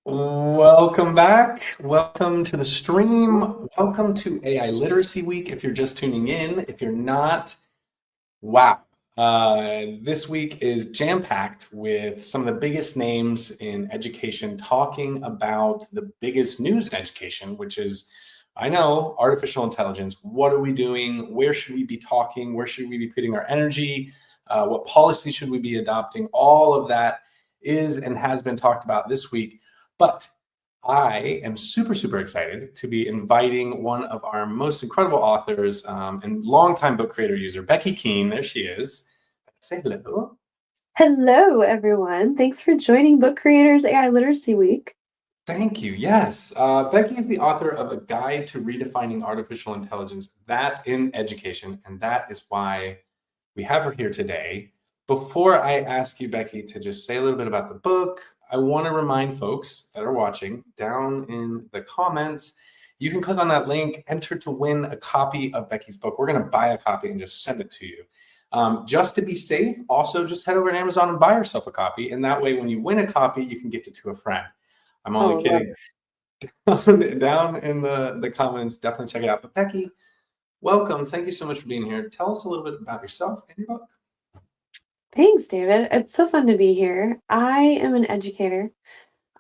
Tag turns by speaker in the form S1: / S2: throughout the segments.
S1: Welcome back. Welcome to the stream. Welcome to AI Literacy Week. If you're just tuning in, if you're not, wow. This week is jam-packed with some of the biggest names in education talking about the biggest news in education, which is, I know, artificial intelligence. What are we doing? Where should we be talking? Where should we be putting our energy? What policies should we be adopting? All of that is and has been talked about this week. But I am super, super excited to be inviting one of our most incredible authors and longtime book creator user, Becky Keene. There she is. Say hello.
S2: Hello, everyone. Thanks for joining Book Creators AI Literacy Week.
S1: Thank you. Yes. Becky is the author of A Guide to Redefining Artificial Intelligence, that in education. And that is why we have her here today. Before I ask you, Becky, to just say a little bit about the book, I want to remind folks that are watching down in the comments, you can click on that link, enter to win a copy of Becky's book. We're going to buy a copy and just send it to you. Just to be safe, also just head over to Amazon and buy yourself a copy. And that way, when you win a copy, you can gift it to a friend. I'm only
S2: Love
S1: kidding. Down in the comments, definitely check it out. But Becky, welcome. Thank you so much for being here. Tell us a little bit about yourself and your book.
S2: Thanks, David. It's so fun to be here. I am an educator.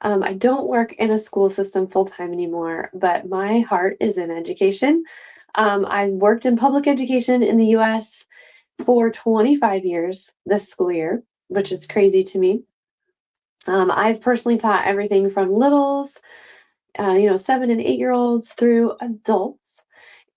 S2: I don't work in a school system full time anymore, but my heart is in education. I worked in public education in the US for 25 years this school year, which is crazy to me. I've personally taught everything from littles, 7 and 8 year olds through adults.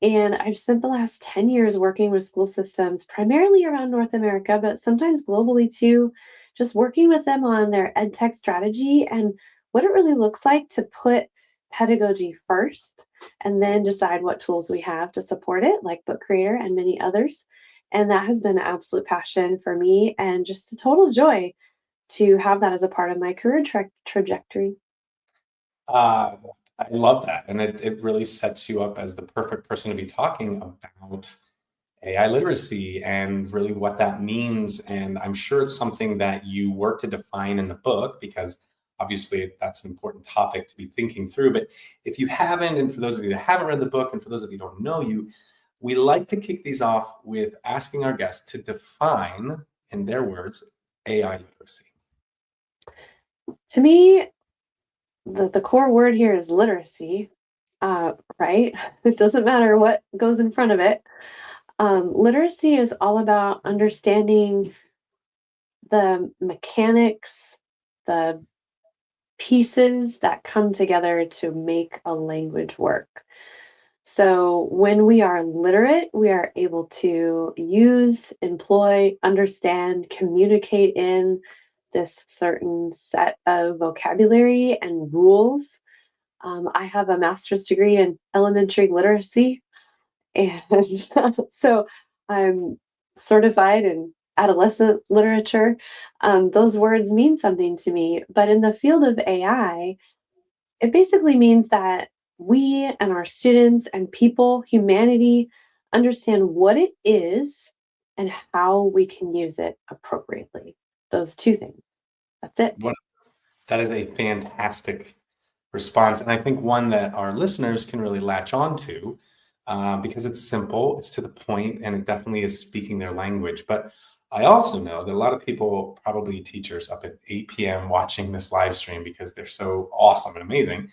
S2: And I've spent the last 10 years working with school systems, primarily around North America, but sometimes globally too, just working with them on their ed tech strategy and what it really looks like to put pedagogy first and then decide what tools we have to support it, like Book Creator and many others. And that has been an absolute passion for me and just a total joy to have that as a part of my career trajectory.
S1: Uh, I love that. And it really sets you up as the perfect person to be talking about AI literacy and really what that means. And I'm sure it's something that you work to define in the book because obviously that's an important topic to be thinking through. But if you haven't, and for those of you that haven't read the book, and for those of you who don't know you, we like to kick these off with asking our guests to define, in their words, AI literacy.
S2: To me, the core word here is literacy, right? It doesn't matter what goes in front of it. Literacy is all about understanding the mechanics, the pieces that come together to make a language work. So when we are literate, we are able to use, employ, understand, communicate in this certain set of vocabulary and rules. I have a master's degree in elementary literacy, and so I'm certified in adolescent literature. Those words mean something to me, but in the field of AI, it basically means that we and our students and people, humanity, understand what it is and how we can use it appropriately. Those two things. That's it.
S1: What, that is a fantastic response. And I think one that our listeners can really latch on to because it's simple, it's to the point, and it definitely is speaking their language. But I also know that a lot of people, probably teachers up at 8 p.m. watching this live stream because they're so awesome and amazing,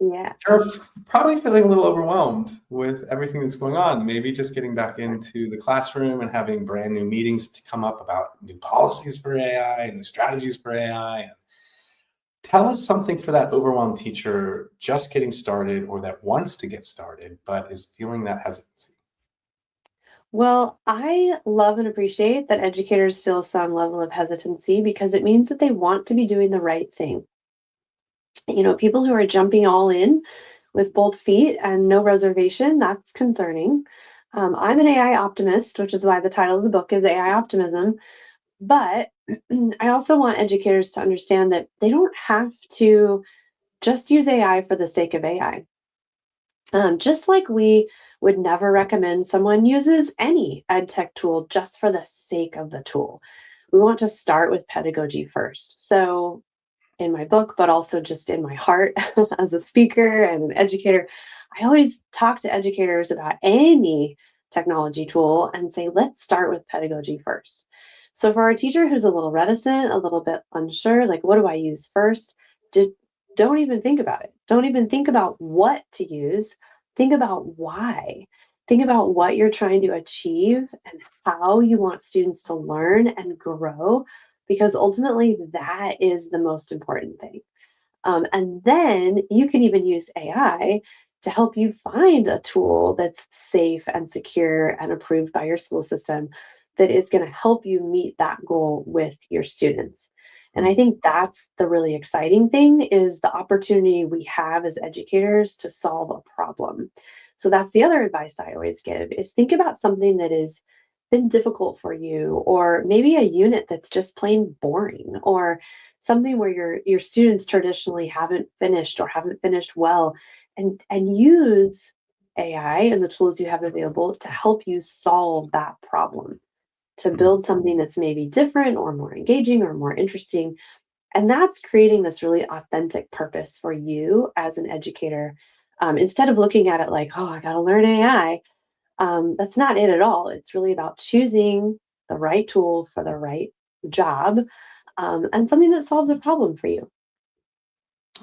S2: Yeah.
S1: are probably feeling a little overwhelmed with everything that's going on. Maybe just getting back into the classroom and having brand new meetings to come up about new policies for AI and new strategies for AI. And tell us something for that overwhelmed teacher just getting started or that wants to get started but is feeling that hesitancy.
S2: Well, I love and appreciate that educators feel some level of hesitancy because it means that they want to be doing the right thing. People who are jumping all in with both feet and no reservation, that's concerning. I'm an AI optimist, which is why the title of the book is AI Optimism. But I also want educators to understand that they don't have to just use AI for the sake of AI. Just like we would never recommend someone uses any ed tech tool just for the sake of the tool. We want to start with pedagogy first. So in my book, but also just in my heart as a speaker and an educator, I always talk to educators about any technology tool and say, let's start with pedagogy first. So for our teacher who's a little reticent, a little bit unsure, like, what do I use first? Just don't even think about it. Don't even think about what to use. Think about why. Think about what you're trying to achieve and how you want students to learn and grow, because ultimately that is the most important thing. And then you can even use AI to help you find a tool that's safe and secure and approved by your school system that is going to help you meet that goal with your students. And I think that's the really exciting thing, is the opportunity we have as educators to solve a problem. So that's the other advice I always give, is think about something that has been difficult for you, or maybe a unit that's just plain boring, or something where your students traditionally haven't finished well, and use AI and the tools you have available to help you solve that problem, to
S1: Mm.
S2: build something that's maybe different or more engaging or more interesting. And that's creating this really authentic purpose for you as an educator. Instead of looking at it like, oh, I got to learn AI, that's not it at all. It's really about choosing the right tool for the right job, and something that solves a problem for you.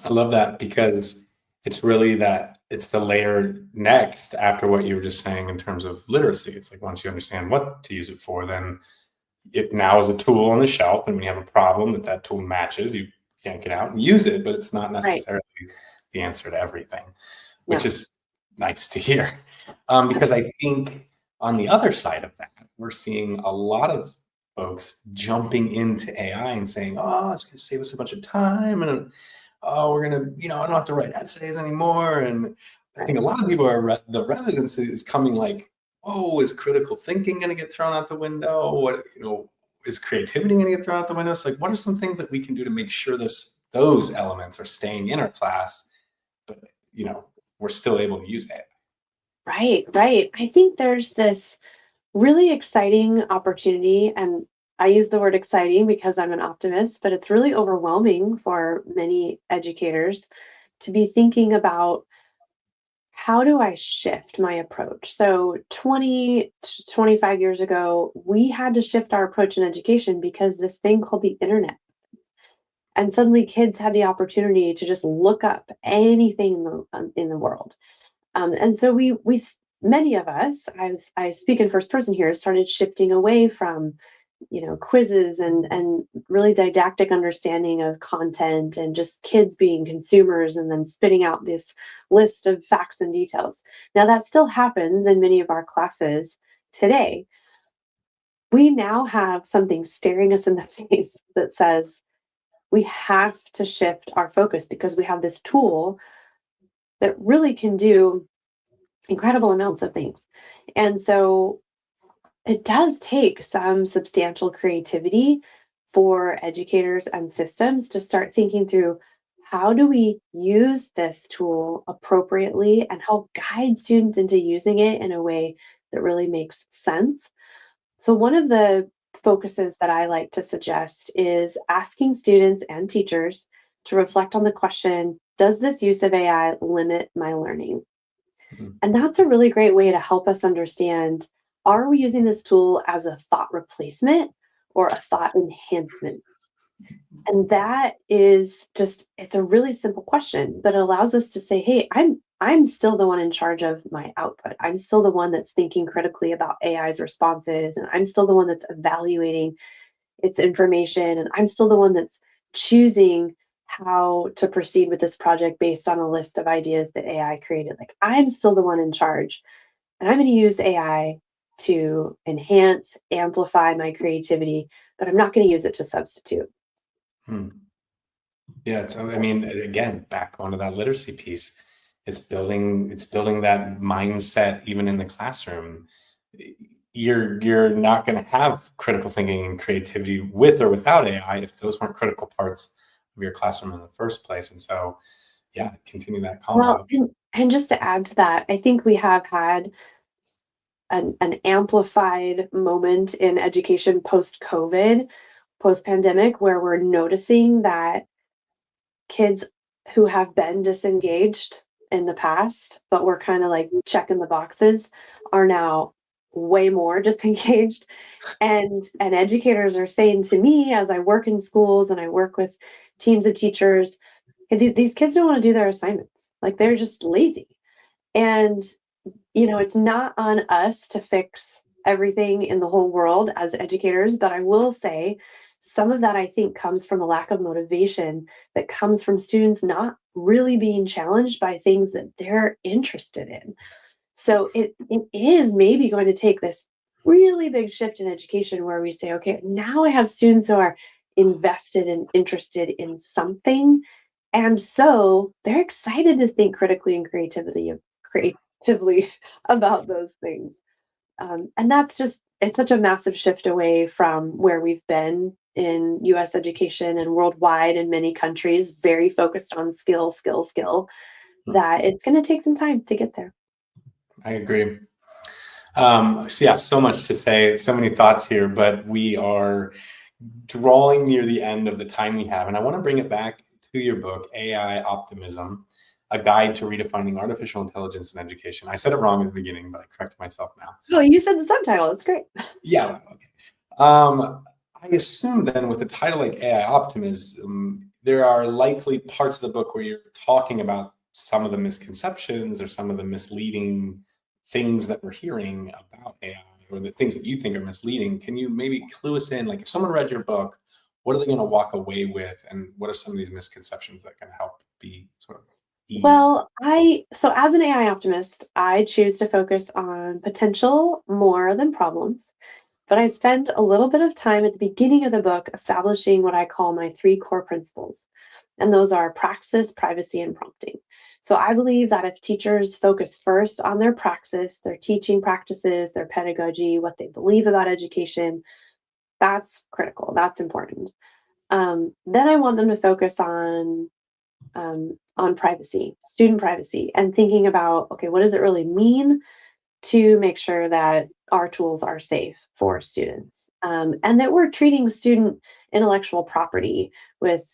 S1: I love that because it's really that it's the layer next after what you were just saying in terms of literacy. It's like once you understand what to use it for, then it now is a tool on the shelf. And when you have a problem that tool matches, you yank it out and use it, but it's not
S2: Right.
S1: necessarily the answer to everything, which
S2: No.
S1: is nice to hear. Because I think on the other side of that, we're seeing a lot of folks jumping into AI and saying, oh, it's going to save us a bunch of time. And oh, we're going to, I don't have to write essays anymore. And I think a
S2: Right.
S1: lot of people the residency is coming like, oh, is critical thinking going to get thrown out the window? What, is creativity going to get thrown out the window? It's like, what are some things that we can do to make sure those elements are staying in our class, but, we're still able to use it?
S2: Right. Right. I think there's this really exciting opportunity, and I use the word exciting because I'm an optimist, but it's really overwhelming for many educators to be thinking about, how do I shift my approach? So 20 to 25 years ago, we had to shift our approach in education because this thing called the internet. And suddenly kids had the opportunity to just look up anything in the world. And so many of us, I speak in first person here, started shifting away from, quizzes and really didactic understanding of content, and just kids being consumers and then spitting out this list of facts and details. Now that still happens in many of our classes today. We now have something staring us in the face that says we have to shift our focus, because we have this tool that really can do incredible amounts of things. And so it does take some substantial creativity for educators and systems to start thinking through, how do we use this tool appropriately and help guide students into using it in a way that really makes sense. So, one of the focuses that I like to suggest is asking students and teachers to reflect on the question, does this use of AI limit my learning?
S1: Mhm.
S2: And that's a really great way to help us understand, are we using this tool as a thought replacement or a thought enhancement? And that is just, it's a really simple question, but it allows us to say, hey, I'm still the one in charge of my output. I'm still the one that's thinking critically about AI's responses, and I'm still the one that's evaluating its information, and I'm still the one that's choosing how to proceed with this project based on a list of ideas that AI created. Like, I'm still the one in charge, and I'm going to use AI to enhance, amplify my creativity, but I'm not going to use it to substitute.
S1: Hmm. Yeah, I mean, again, back onto that literacy piece. It's building that mindset even in the classroom. You're not going to have critical thinking and creativity with or without AI if those weren't critical parts of your classroom in the first place. And so, yeah, continue that
S2: Well,
S1: combo.
S2: and just to add to that, I think we have had an amplified moment in education post COVID, post pandemic, where we're noticing that kids who have been disengaged in the past, but were kind of like checking the boxes, are now way more disengaged. And educators are saying to me, as I work in schools and I work with teams of teachers, "Hey, these kids don't want to do their assignments. Like they're just lazy." And it's not on us to fix everything in the whole world as educators, but I will say some of that I think comes from a lack of motivation that comes from students not really being challenged by things that they're interested in. So it is maybe going to take this really big shift in education where we say, okay, now I have students who are invested and interested in something. And so they're excited to think critically and creatively about those things. And that's just, it's such a massive shift away from where we've been in US education and worldwide in many countries, very focused on skill, skill, skill, that it's going to take some time to get there.
S1: I agree. So yeah, so much to say, so many thoughts here, but we are drawing near the end of the time we have. And I want to bring it back to your book, AI Optimism, a guide to redefining artificial intelligence in education. I said it wrong in the beginning, but I corrected myself now.
S2: Oh, you said the subtitle. That's great.
S1: Yeah. Okay. I assume then with a title like AI Optimism, there are likely parts of the book where you're talking about some of the misconceptions or some of the misleading things that we're hearing about AI or the things that you think are misleading. Can you maybe clue us in? Like if someone read your book, what are they going to walk away with? And what are some of these misconceptions that can help be sort of eased?
S2: Well, so as an AI optimist, I choose to focus on potential more than problems. But I spent a little bit of time at the beginning of the book establishing what I call my three core principles. And those are praxis, privacy, and prompting. So I believe that if teachers focus first on their praxis, their teaching practices, their pedagogy, what they believe about education, that's critical, that's important. Then I want them to focus on privacy, student privacy, and thinking about, okay, what does it really mean to make sure that our tools are safe for students, and that we're treating student intellectual property with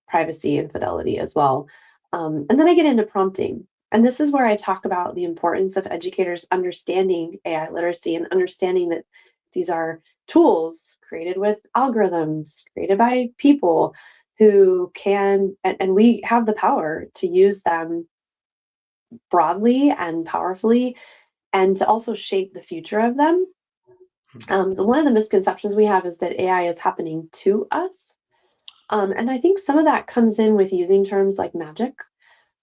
S2: privacy and fidelity as well. And then I get into prompting. And this is where I talk about the importance of educators understanding AI literacy and understanding that these are tools created with algorithms, created by people who can, and we have the power to use them broadly and powerfully and to also shape the future of them. So one of the misconceptions we have is that AI is happening to us. And I think some of that comes in with using terms like magic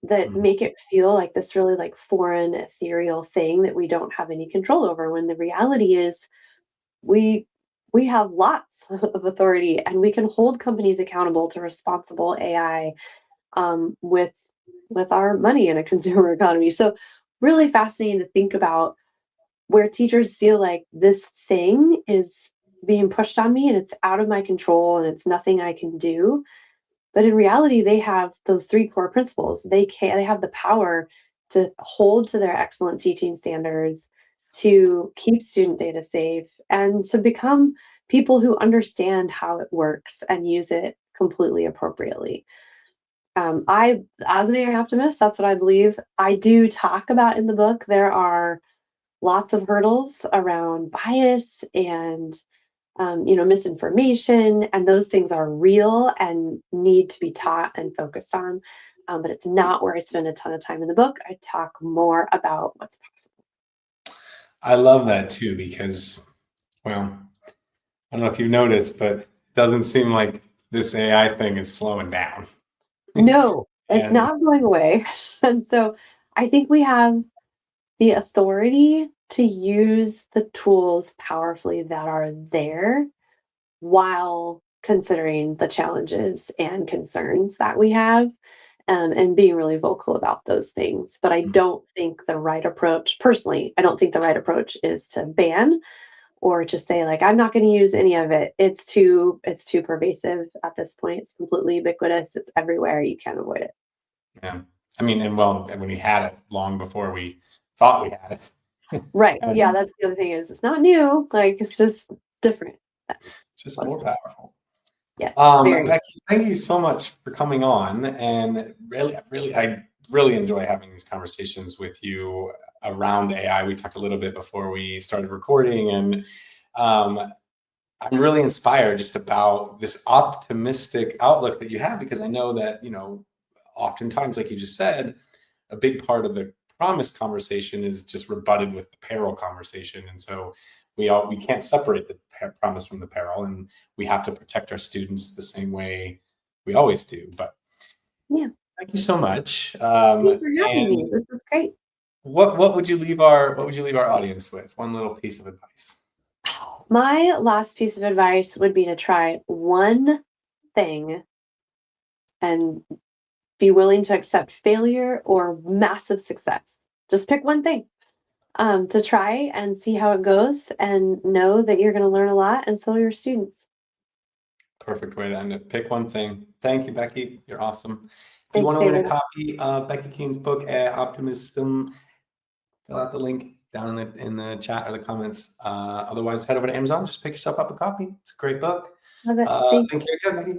S2: that
S1: Mhm.
S2: make it feel like this really like foreign, ethereal thing that we don't have any control over. When the reality is we we have lots of authority and we can hold companies accountable to responsible AI with our money in a consumer economy. So really fascinating to think about where teachers feel like this thing is being pushed on me and it's out of my control and it's nothing I can do. But in reality, they have those three core principles. They have the power to hold to their excellent teaching standards, to keep student data safe, and to become people who understand how it works and use it completely appropriately. As an AI optimist, that's what I believe. I do talk about in the book. There are lots of hurdles around bias and misinformation, and those things are real and need to be taught and focused on. But it's not where I spend a ton of time in the book. I talk more about what's possible.
S1: I love that too, because, well, I don't know if you've noticed, but it doesn't seem like this AI thing is slowing down.
S2: No, it's
S1: And
S2: not going away. And so I think we have the authority to use the tools powerfully that are there while considering the challenges and concerns that we have, and being really vocal about those things. But I don't think the right approach, personally, I don't think the right approach is to ban or to say like I'm not going to use any of it. It's too pervasive at this point. It's completely ubiquitous. It's everywhere. You can't avoid it.
S1: yeah, I mean, and well, when we had it long before we thought we had it,
S2: Right. Yeah,
S1: and
S2: that's the other thing is it's not new. Like it's just different.
S1: just
S2: Less
S1: more powerful.
S2: Yeah, very.
S1: Becky, thank you so much for coming on, and I really enjoy having these conversations with you around AI. We talked a little bit before we started recording, and um, I'm really inspired just about this optimistic outlook that you have, because I know that, oftentimes, like you just said, a big part of the promise conversation is just rebutted with the peril conversation. And so we can't separate the promise from the peril, and we have to protect our students the same way we always do. But
S2: Yeah.
S1: thank you so much.
S2: Thank you for having
S1: And
S2: me. This is great.
S1: what would you leave our audience with? One little piece of advice.
S2: My last piece of advice would be to try one thing and be willing to accept failure or massive success. Just pick one thing to try and see how it goes, and know that you're going to learn a lot, and so are your students.
S1: Perfect way to end it. Pick one thing. Thank you, Becky. You're awesome. If you
S2: Thanks,
S1: want to win a
S2: David.
S1: copy of Becky Keene's book, Optimism, fill out the link down in the chat or the comments. Otherwise, head over to Amazon. Just pick yourself up a copy. It's a great book.
S2: Love it. Thanks.
S1: Thank you again, Becky.